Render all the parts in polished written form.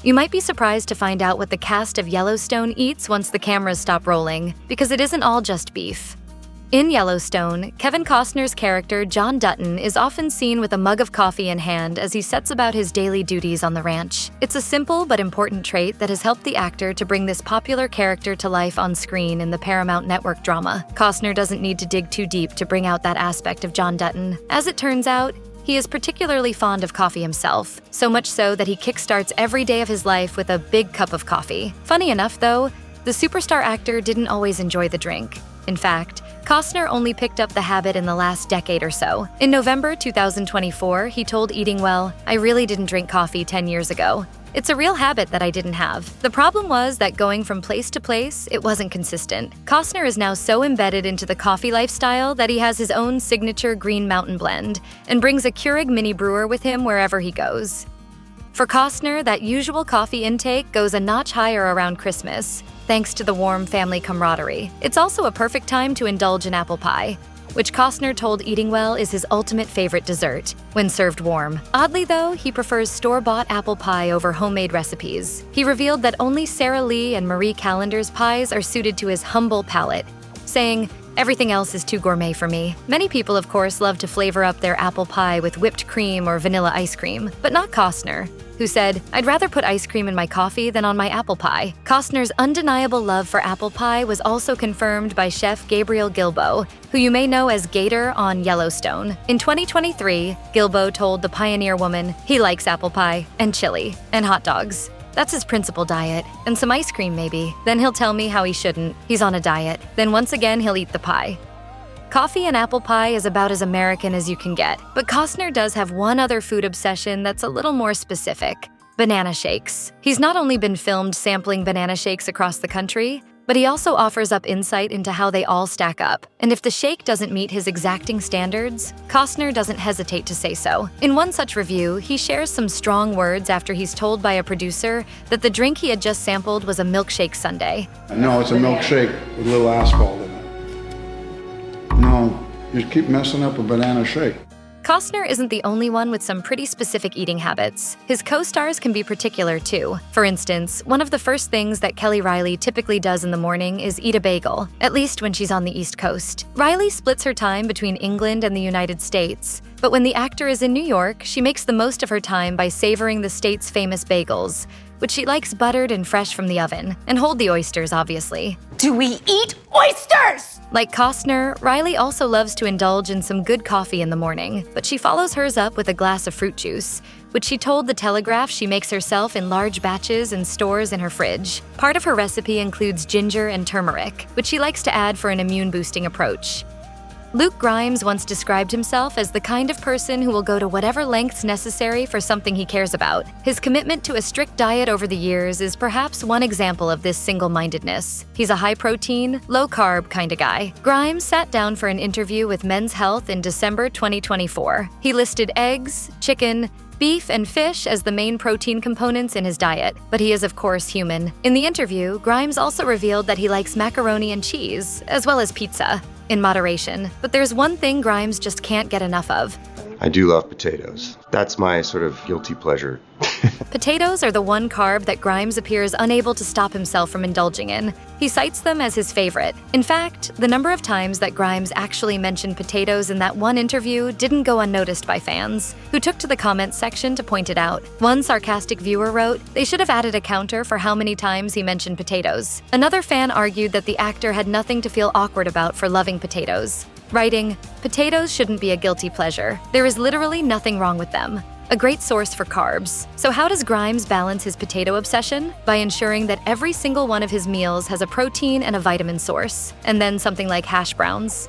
You might be surprised to find out what the cast of Yellowstone eats once the cameras stop rolling, because it isn't all just beef. In Yellowstone, Kevin Costner's character, John Dutton, is often seen with a mug of coffee in hand as he sets about his daily duties on the ranch. It's a simple but important trait that has helped the actor to bring this popular character to life on screen in the Paramount Network drama. Costner doesn't need to dig too deep to bring out that aspect of John Dutton. As it turns out, he is particularly fond of coffee himself, so much so that he kickstarts every day of his life with a big cup of coffee. Funny enough, though, the superstar actor didn't always enjoy the drink. In fact, Costner only picked up the habit in the last decade or so. In November 2024, he told Eating Well, "I really didn't drink coffee 10 years ago. It's a real habit that I didn't have. The problem was that going from place to place, it wasn't consistent." Costner is now so embedded into the coffee lifestyle that he has his own signature Green Mountain blend and brings a Keurig mini brewer with him wherever he goes. For Costner, that usual coffee intake goes a notch higher around Christmas, thanks to the warm family camaraderie. It's also a perfect time to indulge in apple pie, which Costner told Eating Well is his ultimate favorite dessert, when served warm. Oddly though, he prefers store-bought apple pie over homemade recipes. He revealed that only Sara Lee and Marie Callender's pies are suited to his humble palate, saying, "Everything else is too gourmet for me." Many people, of course, love to flavor up their apple pie with whipped cream or vanilla ice cream, but not Costner, who said, "I'd rather put ice cream in my coffee than on my apple pie." Costner's undeniable love for apple pie was also confirmed by chef Gabriel Gilbo, who you may know as Gator on Yellowstone. In 2023, Gilbo told the Pioneer Woman he likes apple pie and chili and hot dogs. That's his principal diet, and some ice cream maybe. Then he'll tell me how he shouldn't. He's on a diet. Then once again, he'll eat the pie. Coffee and apple pie is about as American as you can get, but Costner does have one other food obsession that's a little more specific: banana shakes. He's not only been filmed sampling banana shakes across the country, but he also offers up insight into how they all stack up. And if the shake doesn't meet his exacting standards, Costner doesn't hesitate to say so. In one such review, he shares some strong words after he's told by a producer that the drink he had just sampled was a milkshake sundae. No, it's a milkshake with a little asphalt in it. No, you keep messing up a banana shake. Costner isn't the only one with some pretty specific eating habits. His co-stars can be particular too. For instance, one of the first things that Kelly Riley typically does in the morning is eat a bagel, at least when she's on the East Coast. Riley splits her time between England and the United States, but when the actor is in New York, she makes the most of her time by savoring the state's famous bagels, which she likes buttered and fresh from the oven, and hold the oysters, obviously. Do we eat oysters? Like Costner, Riley also loves to indulge in some good coffee in the morning, but she follows hers up with a glass of fruit juice, which she told The Telegraph she makes herself in large batches and stores in her fridge. Part of her recipe includes ginger and turmeric, which she likes to add for an immune-boosting approach. Luke Grimes once described himself as the kind of person who will go to whatever lengths necessary for something he cares about. His commitment to a strict diet over the years is perhaps one example of this single-mindedness. He's a high-protein, low-carb kind of guy. Grimes sat down for an interview with Men's Health in December 2024. He listed eggs, chicken, beef, and fish as the main protein components in his diet, but he is of course human. In the interview, Grimes also revealed that he likes macaroni and cheese, as well as pizza, in moderation. But there's one thing Grimes just can't get enough of. I do love potatoes. That's my sort of guilty pleasure. Potatoes are the one carb that Grimes appears unable to stop himself from indulging in. He cites them as his favorite. In fact, the number of times that Grimes actually mentioned potatoes in that one interview didn't go unnoticed by fans, who took to the comments section to point it out. One sarcastic viewer wrote, "They should have added a counter for how many times he mentioned potatoes." Another fan argued that the actor had nothing to feel awkward about for loving potatoes, writing, "Potatoes shouldn't be a guilty pleasure. There is literally nothing wrong with them. A great source for carbs." So how does Grimes balance his potato obsession? By ensuring that every single one of his meals has a protein and a vitamin source, and then something like hash browns.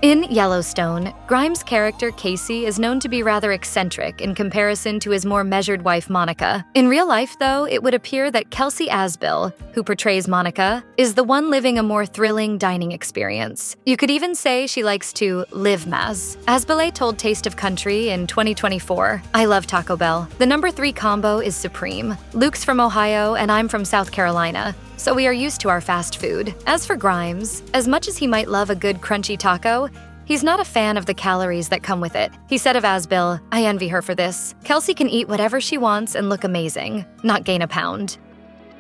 In Yellowstone, Grimes' character Casey is known to be rather eccentric in comparison to his more measured wife Monica. In real life, though, it would appear that Kelsey Asbill, who portrays Monica, is the one living a more thrilling dining experience. You could even say she likes to live Maz. Asbill told Taste of Country in 2024, "I love Taco Bell. The number 3 combo is supreme. Luke's from Ohio and I'm from South Carolina, so we are used to our fast food." As for Grimes, as much as he might love a good crunchy taco, He's not a fan of the calories that come with it. He said of Asbil, "I envy her for this. Kelsey can eat whatever she wants and look amazing, not gain a pound."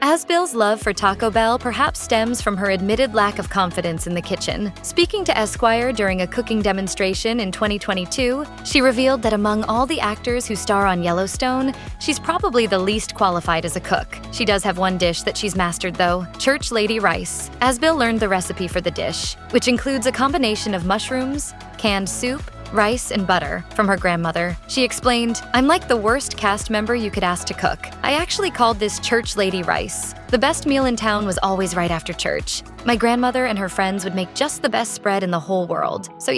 Asbil's love for Taco Bell perhaps stems from her admitted lack of confidence in the kitchen. Speaking to Esquire during a cooking demonstration in 2022, she revealed that among all the actors who star on Yellowstone, she's probably the least qualified as a cook. She does have one dish that she's mastered though, church lady rice. Asbil learned the recipe for the dish, which includes a combination of mushrooms, canned soup, rice, and butter from her grandmother. She explained, "I'm like the worst cast member you could ask to cook. I actually called this church lady rice. The best meal in town was always right after church. My grandmother and her friends would make just the best spread in the whole world. So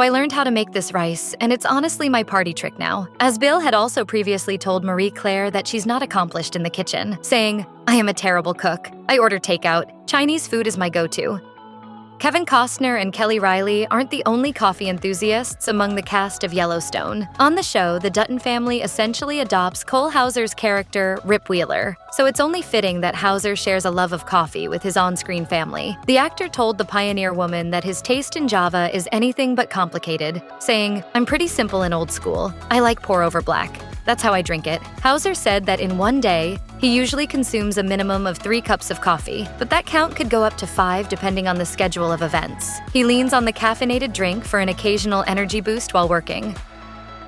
I learned how to make this rice, and it's honestly my party trick now." Asbil had also previously told Marie Claire that she's not accomplished in the kitchen, saying, "I am a terrible cook. I order takeout. Chinese food is my go-to." Kevin Costner and Kelly Riley aren't the only coffee enthusiasts among the cast of Yellowstone. On the show, the Dutton family essentially adopts Cole Hauser's character, Rip Wheeler, so it's only fitting that Hauser shares a love of coffee with his on-screen family. The actor told the Pioneer Woman that his taste in Java is anything but complicated, saying, "I'm pretty simple and old school. I like pour-over black. That's how I drink it." Hauser said that in one day, he usually consumes a minimum of 3 cups of coffee, but that count could go up to 5 depending on the schedule of events. He leans on the caffeinated drink for an occasional energy boost while working.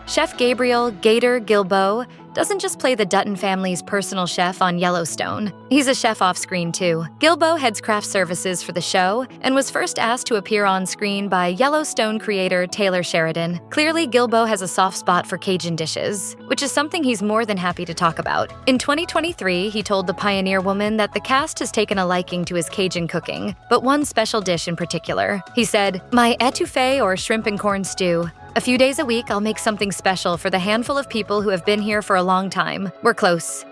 Chef Gabriel "Gator" Gilboa doesn't just play the Dutton family's personal chef on Yellowstone. He's a chef off-screen too. Gilboa heads craft services for the show and was first asked to appear on screen by Yellowstone creator Taylor Sheridan. Clearly, Gilboa has a soft spot for Cajun dishes, which is something he's more than happy to talk about. In 2023, he told the Pioneer Woman that the cast has taken a liking to his Cajun cooking, but one special dish in particular. He said, "My etouffee or shrimp and corn stew. A few days a week, I'll make something special for the handful of people who have been here for a long time. We're close."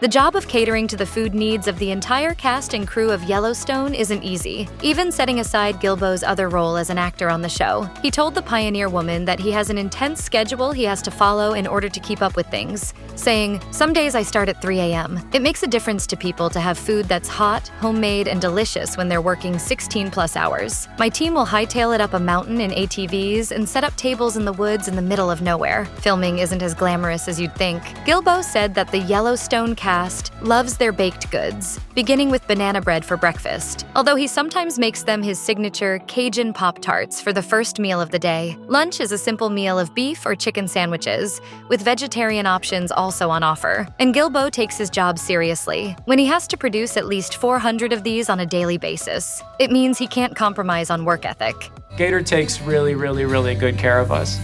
The job of catering to the food needs of the entire cast and crew of Yellowstone isn't easy, even setting aside Gilboa's other role as an actor on the show. He told the Pioneer Woman that he has an intense schedule he has to follow in order to keep up with things, saying, "Some days I start at 3 a.m. It makes a difference to people to have food that's hot, homemade, and delicious when they're working 16+ hours. My team will hightail it up a mountain in ATVs and set up tables in the woods in the middle of nowhere. Filming isn't as glamorous as you'd think." Gilboa said that the Yellowstone cast loves their baked goods, beginning with banana bread for breakfast, although he sometimes makes them his signature Cajun Pop-Tarts for the first meal of the day. Lunch is a simple meal of beef or chicken sandwiches, with vegetarian options also on offer. And Gilboa takes his job seriously. When he has to produce at least 400 of these on a daily basis, it means he can't compromise on work ethic. Gator takes really good care of us.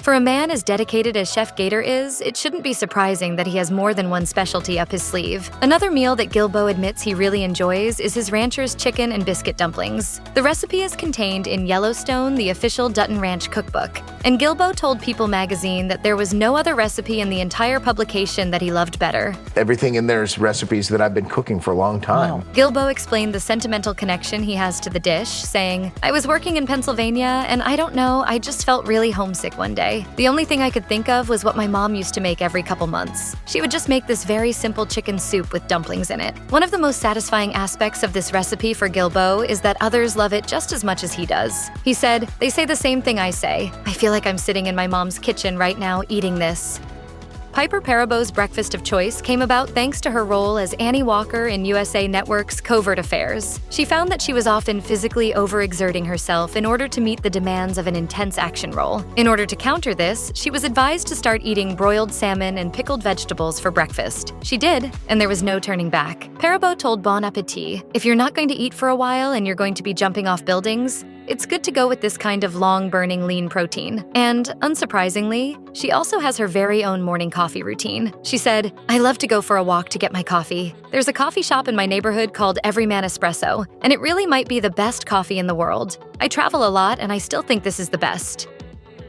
For a man as dedicated as Chef Gator is, it shouldn't be surprising that he has more than one specialty up his sleeve. Another meal that Gilboa admits he really enjoys is his rancher's chicken and biscuit dumplings. The recipe is contained in Yellowstone, the official Dutton Ranch cookbook, and Gilboa told People magazine that there was no other recipe in the entire publication that he loved better. Everything in there is recipes that I've been cooking for a long time. Wow. Gilboa explained the sentimental connection he has to the dish, saying, "I was working in Pennsylvania, and I don't know, I just felt really homesick one day. The only thing I could think of was what my mom used to make every couple months. She would just make this very simple chicken soup with dumplings in it." One of the most satisfying aspects of this recipe for Gilboa is that others love it just as much as he does. He said, "They say the same thing I say. I feel like I'm sitting in my mom's kitchen right now eating this." Piper Parabo's breakfast of choice came about thanks to her role as Annie Walker in USA Network's Covert Affairs. She found that she was often physically overexerting herself in order to meet the demands of an intense action role. In order to counter this, she was advised to start eating broiled salmon and pickled vegetables for breakfast. She did, and there was no turning back. Parabo told Bon Appetit, "If you're not going to eat for a while and you're going to be jumping off buildings, it's good to go with this kind of long-burning lean protein." And, unsurprisingly, she also has her very own morning coffee routine. She said, "I love to go for a walk to get my coffee. There's a coffee shop in my neighborhood called Everyman Espresso, and it really might be the best coffee in the world. I travel a lot, and I still think this is the best."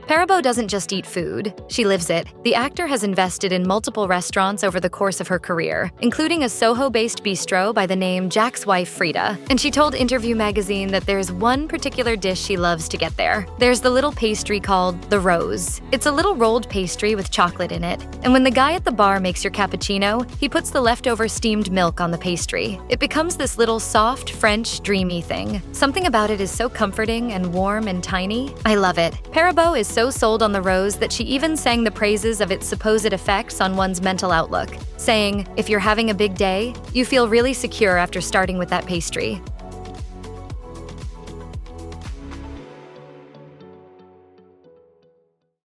Parabo doesn't just eat food, she lives it. The actor has invested in multiple restaurants over the course of her career, including a Soho-based bistro by the name Jack's Wife Frida, and she told Interview magazine that there's one particular dish she loves to get there. There's the little pastry called the Rose. It's a little rolled pastry with chocolate in it, and when the guy at the bar makes your cappuccino, he puts the leftover steamed milk on the pastry. It becomes this little soft, French, dreamy thing. Something about it is so comforting and warm and tiny. I love it. Parabo is so sold on the Rose that she even sang the praises of its supposed effects on one's mental outlook, saying, "If you're having a big day, you feel really secure after starting with that pastry."